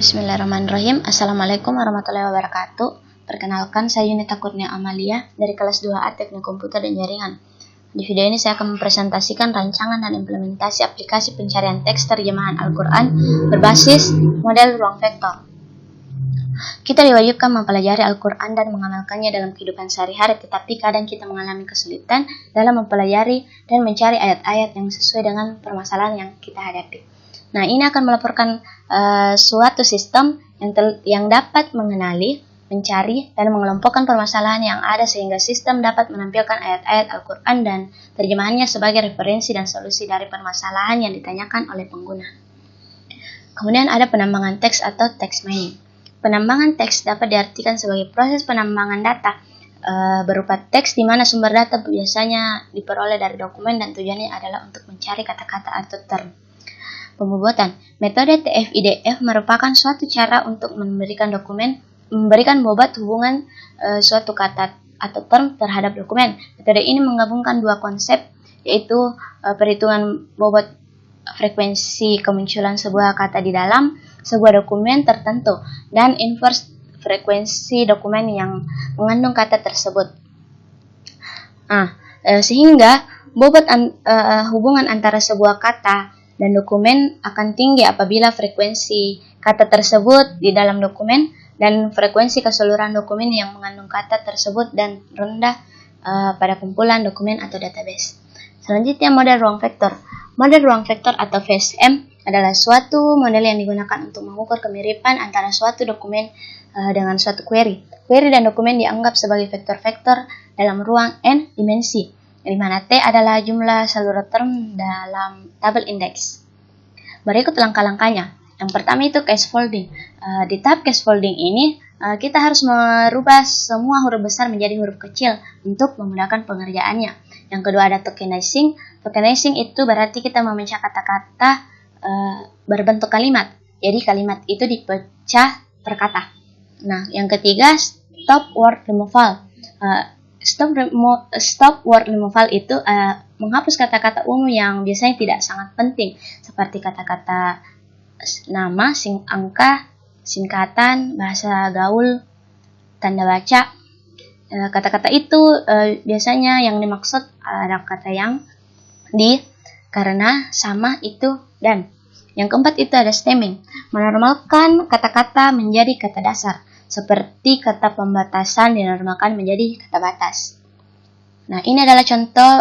Bismillahirrahmanirrahim. Assalamualaikum warahmatullahi wabarakatuh. Perkenalkan, saya Yunita Kurnia Amalia dari kelas 2A Teknik Komputer dan Jaringan. Di video ini saya akan mempresentasikan rancangan dan implementasi aplikasi pencarian teks terjemahan Al-Quran berbasis model ruang vektor. Kita diwajibkan mempelajari Al-Quran dan mengamalkannya dalam kehidupan sehari-hari, tetapi kadang kita mengalami kesulitan dalam mempelajari dan mencari ayat-ayat yang sesuai dengan permasalahan yang kita hadapi. Nah, ini akan melaporkan suatu sistem yang dapat mengenali, mencari, dan mengelompokkan permasalahan yang ada sehingga sistem dapat menampilkan ayat-ayat Al-Quran dan terjemahannya sebagai referensi dan solusi dari permasalahan yang ditanyakan oleh pengguna. Kemudian ada penambangan teks atau text mining. Penambangan teks dapat diartikan sebagai proses penambangan data berupa teks di mana sumber data biasanya diperoleh dari dokumen dan tujuannya adalah untuk mencari kata-kata atau term. Pembobotan. Metode TF-IDF merupakan suatu cara untuk memberikan bobot hubungan suatu kata atau term terhadap dokumen. Metode ini menggabungkan dua konsep, yaitu perhitungan bobot frekuensi kemunculan sebuah kata di dalam sebuah dokumen tertentu dan inverse frekuensi dokumen yang mengandung kata tersebut. Sehingga bobot hubungan antara sebuah kata dan dokumen akan tinggi apabila frekuensi kata tersebut di dalam dokumen dan frekuensi keseluruhan dokumen yang mengandung kata tersebut dan rendah pada kumpulan dokumen atau database. Selanjutnya, model ruang vektor. Model ruang vektor atau VSM adalah suatu model yang digunakan untuk mengukur kemiripan antara suatu dokumen dengan suatu query. Query dan dokumen dianggap sebagai vektor-vektor dalam ruang n dimensi, di mana T adalah jumlah seluruh term dalam tabel indeks. Berikut langkah-langkahnya. Yang pertama itu case folding. Di tahap case folding ini, kita harus merubah semua huruf besar menjadi huruf kecil untuk memudahkan pengerjaannya. Yang kedua ada tokenizing. Tokenizing itu berarti kita memecah kata-kata berbentuk kalimat. Jadi kalimat itu dipecah per kata. Nah, yang ketiga stop word removal. Stop word removal itu menghapus kata-kata umum yang biasanya tidak sangat penting, seperti kata-kata nama, angka, singkatan, bahasa gaul, tanda baca. Kata-kata itu biasanya yang dimaksud ada kata yang, di, karena, sama, itu, dan. Yang keempat itu ada stemming, menormalkan kata-kata menjadi kata dasar, seperti kata pembatasan dinormalkan menjadi kata batas. Nah, ini adalah contoh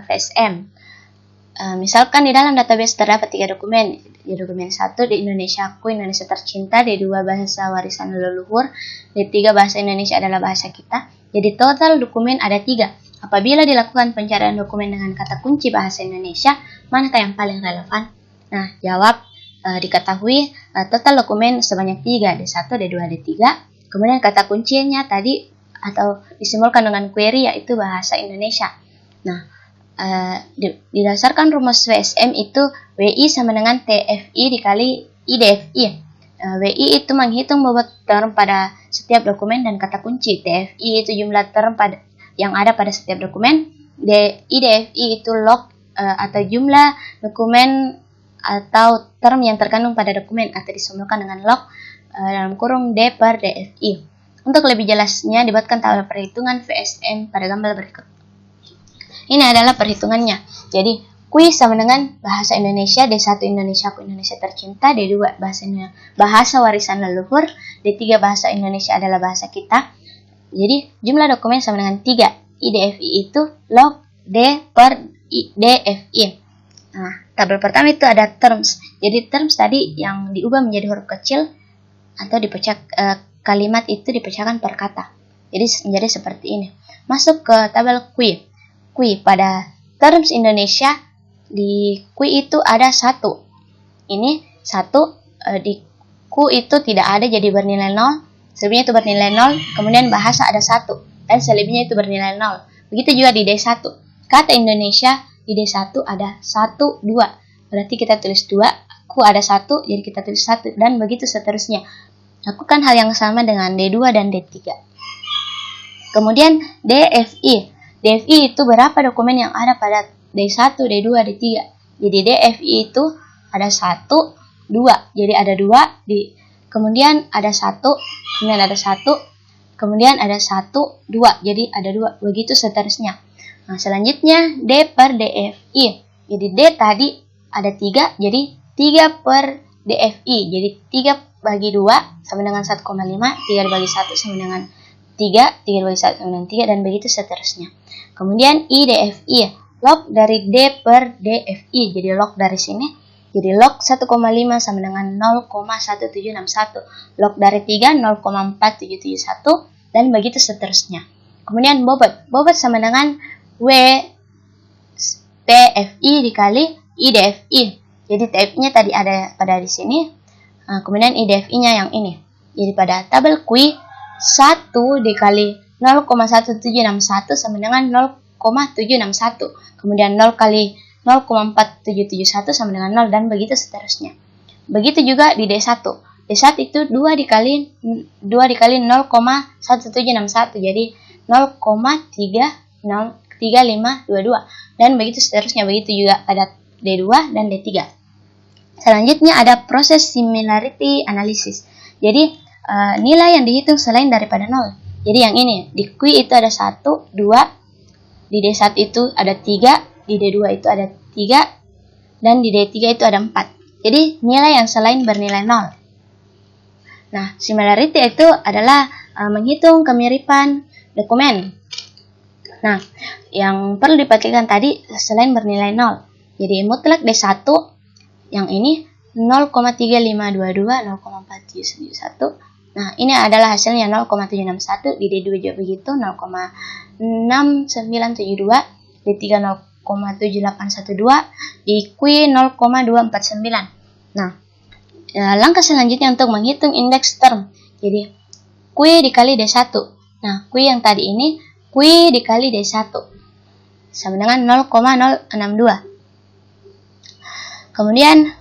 VSM. Misalkan di dalam database terdapat 3 dokumen. Di dokumen 1, di Indonesiaku, Indonesia tercinta. D2, bahasa warisan leluhur. D3, bahasa Indonesia adalah bahasa kita. Jadi total dokumen ada 3. Apabila dilakukan pencarian dokumen dengan kata kunci bahasa Indonesia, manakah yang paling relevan? Nah, jawab diketahui total dokumen sebanyak 3, D1, D2, D3. Kemudian kata kuncinya tadi atau disimbolkan dengan query yaitu bahasa Indonesia. Nah, didasarkan rumus VSM itu WI sama dengan TFI dikali IDFI. WI itu menghitung bobot term pada setiap dokumen dan kata kunci. TFI itu jumlah term yang ada pada setiap dokumen. IDFI itu log atau jumlah dokumen atau term yang terkandung pada dokumen atau disimbolkan dengan log dalam kurung D per DFI. Untuk lebih jelasnya dibuatkan tabel perhitungan VSM pada gambar berikut. Ini adalah perhitungannya. Jadi Q sama dengan bahasa Indonesia, D1 Indonesiaku, Indonesia tercinta, D2 bahasa warisan leluhur, D3 bahasa Indonesia adalah bahasa kita. Jadi jumlah dokumen sama dengan 3. IDFI itu log D per DFI. Nah, tabel pertama itu ada terms. Jadi terms tadi yang diubah menjadi huruf kecil atau dipecah kalimat itu dipecahkan per kata. Jadi menjadi seperti ini. Masuk ke tabel Q. Q pada terms Indonesia di Q itu ada 1. Ini 1 di Q itu tidak ada jadi bernilai 0. Selebihnya itu bernilai 0. Kemudian bahasa ada 1 dan selebihnya itu bernilai 0. Begitu juga di D1. Kata Indonesia di D1 ada 1, 2. Berarti kita tulis 2, Q ada 1, jadi kita tulis 1, dan begitu seterusnya. Lakukan hal yang sama dengan D2 dan D3. Kemudian DFI. DFI itu berapa dokumen yang ada pada D1, D2, D3. Jadi DFI itu ada 1, 2. Jadi ada 2 di kemudian ada 1, kemudian ada 1, kemudian ada 1, 2. Jadi ada 2, begitu seterusnya. Nah, selanjutnya D per DFI. Jadi D tadi ada 3, jadi 3 per DFI. Jadi 3 bagi 2 sama dengan 1,5, 3 dibagi 1 sama dengan 3, 3 dibagi 1 sama dengan 3, dan begitu seterusnya. Kemudian I DFI, log dari D per DFI. Jadi log dari sini, jadi log 1,5 sama dengan 0,1761. Log dari 3, 0,4771, dan begitu seterusnya. Kemudian bobot. Bobot sama dengan W TFI dikali I DFI. Jadi TFI-nya tadi ada pada di sini. Kemudian I DFI-nya yang ini. Jadi pada tabel Q, 1 dikali 0,1761 sama dengan 0,761. Kemudian 0 kali 0,4771 sama dengan 0, dan begitu seterusnya. Begitu juga di D1. D1 itu 2 dikali 0,1761. Jadi 0,3522. Dan begitu seterusnya. Begitu juga pada D2 dan D3. Selanjutnya ada proses similarity analysis. Jadi nilai yang dihitung selain daripada 0. Jadi yang ini, di Q itu ada 1, 2, di D1 itu ada 3, di D2 itu ada 3, dan di D3 itu ada 4. Jadi nilai yang selain bernilai 0. Nah, similarity itu adalah menghitung kemiripan dokumen. Nah, yang perlu diperhatikan tadi selain bernilai 0. Jadi mutlak D1 yang ini 0,3522, 0,4791. Nah, ini adalah hasilnya 0,761, di D2 juga begitu 0,6972, D3 0,7812, di Q 0,249. Nah, langkah selanjutnya untuk menghitung indeks term. Jadi Q dikali D1. Nah, Q yang tadi ini Q dikali D1 sama dengan 0,062. Kemudian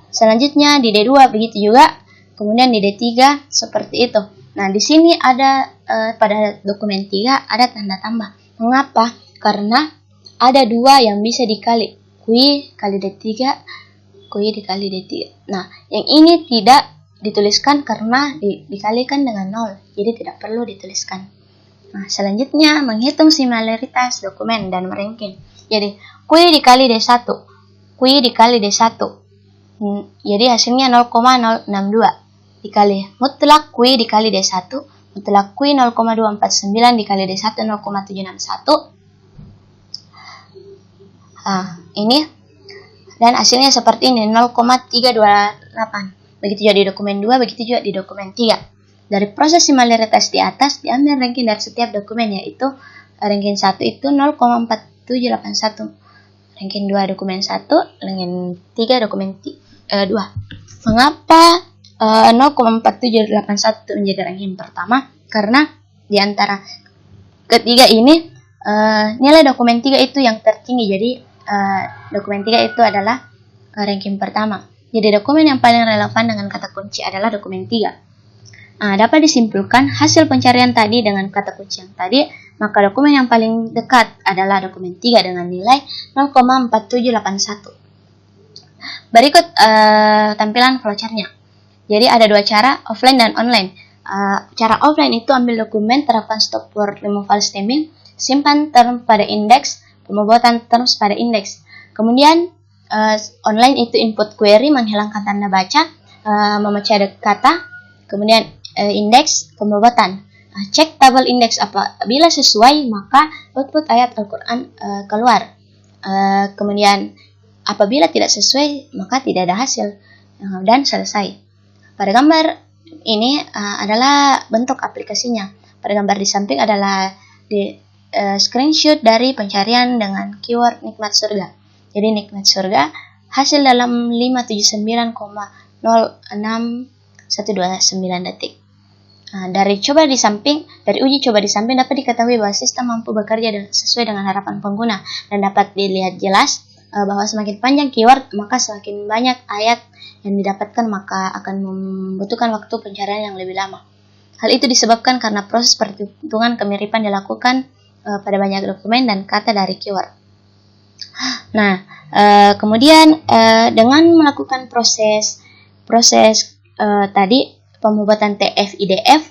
selanjutnya di D2 begitu juga. Kemudian di D3 seperti itu. Nah, di sini ada pada dokumen 3 ada tanda tambah. Mengapa? Karena ada 2 yang bisa dikali. Q kali D3, Q dikali D3. Nah, yang ini tidak dituliskan karena dikalikan dengan 0. Jadi tidak perlu dituliskan. Nah, selanjutnya menghitung similaritas dokumen dan meranking. Jadi Q dikali D1, Q dikali D1. Jadi hasilnya 0,062 dikali mutlak Q dikali D1, mutlak Q 0,249 dikali D1 0,761. Nah, ini dan hasilnya seperti ini 0,328. Begitu juga di dokumen 2, begitu juga di dokumen 3. Dari proses similaritas di atas diambil ranking dari setiap dokumen, yaitu ranking 1 itu 0,4781. Ranking 2 dokumen 1, ranking 3 dokumen 2. Mengapa 0,4781 menjadi ranking pertama? Karena di antara ketiga ini nilai dokumen 3 itu yang tertinggi. Jadi dokumen 3 itu adalah ranking pertama. Jadi dokumen yang paling relevan dengan kata kunci adalah dokumen 3. Dapat disimpulkan hasil pencarian tadi dengan kata kunci yang tadi, maka dokumen yang paling dekat adalah dokumen 3 dengan nilai 0,4781. Berikut tampilan flowchart-nya. Jadi ada 2 cara, offline dan online. Cara offline itu ambil dokumen, terapkan stop word removal stemming, simpan term pada indeks, pembuatan terms pada indeks. Kemudian online itu input query, menghilangkan tanda baca, memecah kata, kemudian indeks, pembuatan. Cek tabel indeks apabila sesuai, maka output ayat Al-Quran keluar. Kemudian apabila tidak sesuai, maka tidak ada hasil, dan selesai. Pada gambar ini adalah bentuk aplikasinya. Pada gambar di samping adalah screenshot dari pencarian dengan keyword nikmat surga. Jadi nikmat surga hasil dalam 579,06129 detik. Dari uji coba di samping dapat diketahui bahwa sistem mampu bekerja sesuai dengan harapan pengguna, dan dapat dilihat jelas bahwa semakin panjang keyword, maka semakin banyak ayat yang didapatkan, maka akan membutuhkan waktu pencarian yang lebih lama. Hal itu disebabkan karena proses perhitungan kemiripan dilakukan pada banyak dokumen dan kata dari keyword. Nah, kemudian dengan melakukan proses tadi pembuatan TF-IDF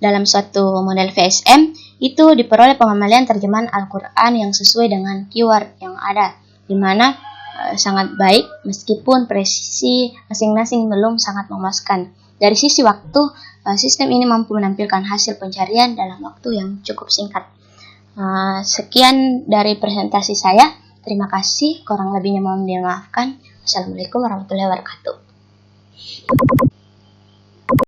dalam suatu model VSM itu diperoleh pengembalian terjemahan Al-Quran yang sesuai dengan keyword yang ada, di mana sangat baik meskipun presisi masing-masing belum sangat memuaskan. Dari sisi waktu, sistem ini mampu menampilkan hasil pencarian dalam waktu yang cukup singkat. Sekian dari presentasi saya. Terima kasih, kurang lebihnya mohon dimaafkan. Assalamualaikum warahmatullahi wabarakatuh.